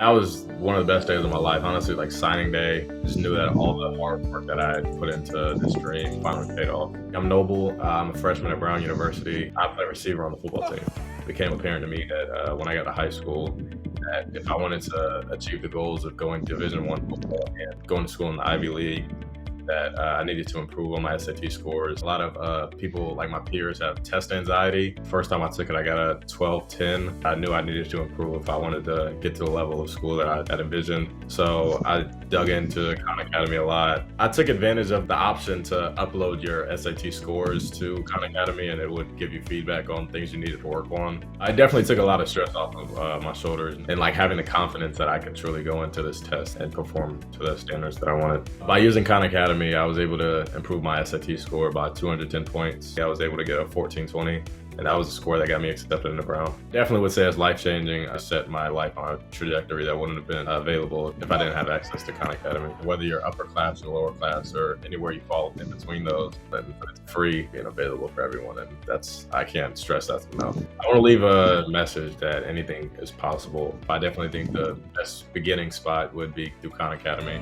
That was one of the best days of my life, honestly, like signing day. Just knew that all the hard work that I had put into this dream finally paid off. I'm Noble. I'm a freshman at Brown University. I play receiver on the football team. It became apparent to me that when I got to high school, that if I wanted to achieve the goals of going Division I football and going to school in the Ivy League, that I needed to improve on my SAT scores. A lot of people, like my peers, have test anxiety. First time I took it, I got a 12.10. I knew I needed to improve if I wanted to get to the level of school that I had envisioned. So I dug into Khan Academy a lot. I took advantage of the option to upload your SAT scores to Khan Academy, and it would give you feedback on things you needed to work on. I definitely took a lot of stress off of my shoulders, and like having the confidence that I could truly go into this test and perform to the standards that I wanted. By using Khan Academy, I was able to improve my SAT score by 210 points. I was able to get a 1420, and that was the score that got me accepted into Brown. Definitely would say it's life-changing. I set my life on a trajectory that wouldn't have been available if I didn't have access to Khan Academy. Whether you're upper class or lower class or anywhere you fall in between those, but it's free and available for everyone, and I can't stress that enough. I want to leave a message that anything is possible. I definitely think the best beginning spot would be through Khan Academy.